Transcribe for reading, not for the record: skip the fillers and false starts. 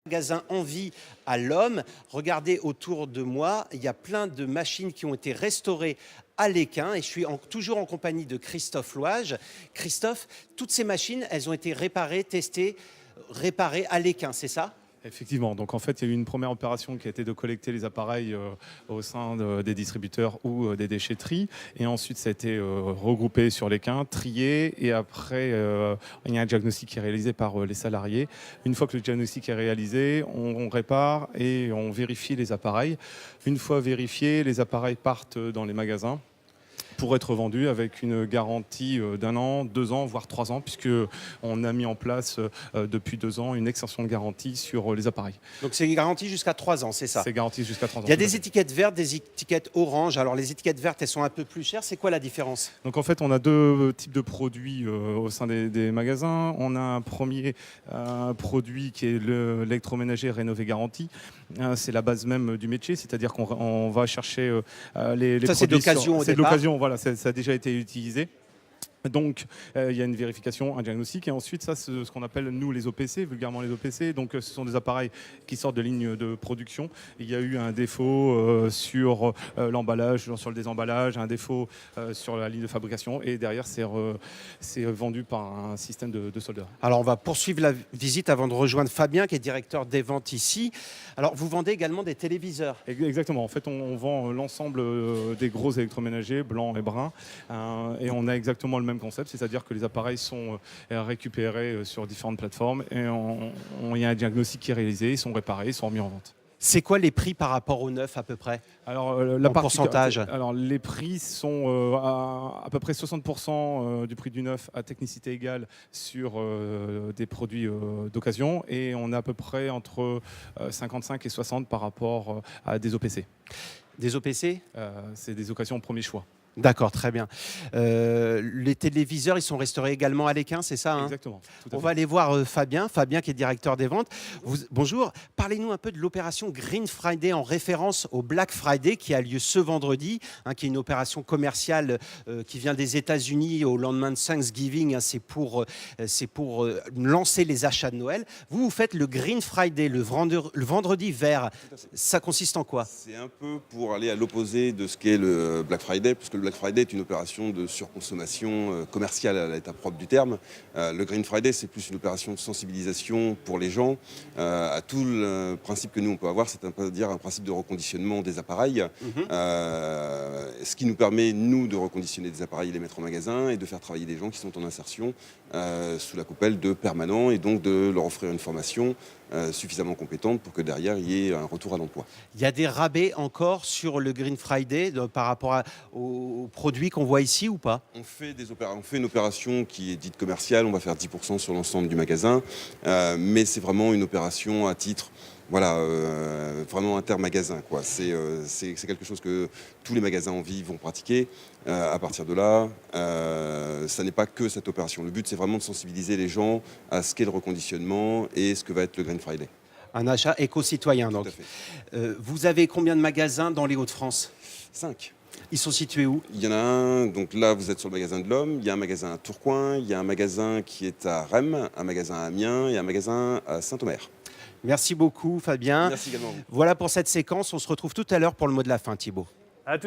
Magasin Envie à l'homme. Regardez autour de moi, il y a plein de machines qui ont été restaurées à l'Équin et je suis toujours en compagnie de Christophe Louage. Christophe, toutes ces machines, elles ont été réparées, testées, réparées à l'Équin, c'est ça ? Effectivement, donc en fait il y a eu une première opération qui a été de collecter les appareils au sein des distributeurs ou des déchetteries, et ensuite ça a été regroupé sur l'Équin, trié, et après il y a un diagnostic qui est réalisé par les salariés. Une fois que le diagnostic est réalisé, on répare et on vérifie les appareils. Une fois vérifiés, les appareils partent dans les magasins pour être vendus avec une garantie d'1 an, 2 ans, voire 3 ans, puisqu'on a mis en place depuis 2 ans une extension de garantie sur les appareils. Donc c'est garanti jusqu'à 3 ans, c'est ça ? C'est garanti jusqu'à 3 ans. Il y a des étiquettes vertes, des étiquettes orange. Alors les étiquettes vertes, elles sont un peu plus chères. C'est quoi la différence ? Donc en fait, on a 2 types de produits au sein des magasins. On a un premier produit qui est l'électroménager rénové garanti. C'est la base même du métier, c'est-à-dire qu'on va chercher les ça, produits. C'est d'occasion au C'est de départ. l'occasion, voilà, ça a déjà été utilisé. Donc, il y a une vérification, un diagnostic, et ensuite, ça, c'est ce qu'on appelle, nous, les OPC, vulgairement les OPC. Donc, ce sont des appareils qui sortent de ligne de production. Il y a eu un défaut sur l'emballage, sur le désemballage, un défaut sur la ligne de fabrication, et derrière, c'est vendu par un système de soldeurs. Alors, on va poursuivre la visite avant de rejoindre Fabien, qui est directeur des ventes ici. Alors, vous vendez également des téléviseurs ? Exactement. En fait, on vend l'ensemble des gros électroménagers, blancs et bruns, et on a exactement le même concept, c'est-à-dire que les appareils sont récupérés sur différentes plateformes et il y a un diagnostic qui est réalisé, ils sont réparés, ils sont remis en vente. C'est quoi les prix par rapport au neuf à peu près ? Alors, en pourcentage ? Alors, les prix sont à peu près 60% du prix du neuf à technicité égale sur des produits d'occasion, et on a à peu près entre 55 et 60 par rapport à des OPC. Des OPC ? C'est des occasions premier choix. D'accord, très bien. Les téléviseurs, ils sont restaurés également à l'Équin, c'est ça, hein ? Exactement. On va aller voir Fabien qui est directeur des ventes. Bonjour, parlez-nous un peu de l'opération Green Friday en référence au Black Friday qui a lieu ce vendredi, qui est une opération commerciale qui vient des États-Unis au lendemain de Thanksgiving. C'est pour lancer les achats de Noël. Vous faites le Green Friday, le vendredi vert. Ça consiste en quoi ? C'est un peu pour aller à l'opposé de ce qu'est le Black Friday, puisque le Black Friday est une opération de surconsommation commerciale à l'état propre du terme. Le Green Friday, c'est plus une opération de sensibilisation pour les gens à tout le principe que nous on peut avoir, c'est-à-dire un principe de reconditionnement des appareils, ce qui nous permet, nous, de reconditionner des appareils et les mettre en magasin et de faire travailler des gens qui sont en insertion sous la coupelle de permanents, et donc de leur offrir une formation suffisamment compétente pour que derrière il y ait un retour à l'emploi. Il y a des rabais encore sur le Green Friday par rapport aux produits qu'on voit ici ou pas ? On fait une opération qui est dite commerciale, on va faire 10% sur l'ensemble du magasin, mais c'est vraiment une opération à titre, vraiment intermagasin, quoi. C'est quelque chose que tous les magasins Envie vont pratiquer. À partir de là, ça n'est pas que cette opération. Le but, c'est vraiment de sensibiliser les gens à ce qu'est le reconditionnement et ce que va être le Green Friday. Un achat éco-citoyen, donc. Tout à fait. Vous avez combien de magasins dans les Hauts-de-France ? 5. Ils sont situés où ? Il y en a un, donc là vous êtes sur le magasin de l'Homme, il y a un magasin à Tourcoing, il y a un magasin qui est à Rem, un magasin à Amiens et un magasin à Saint-Omer. Merci beaucoup Fabien. Merci également à vous. Voilà pour cette séquence, on se retrouve tout à l'heure pour le mot de la fin Thibaut.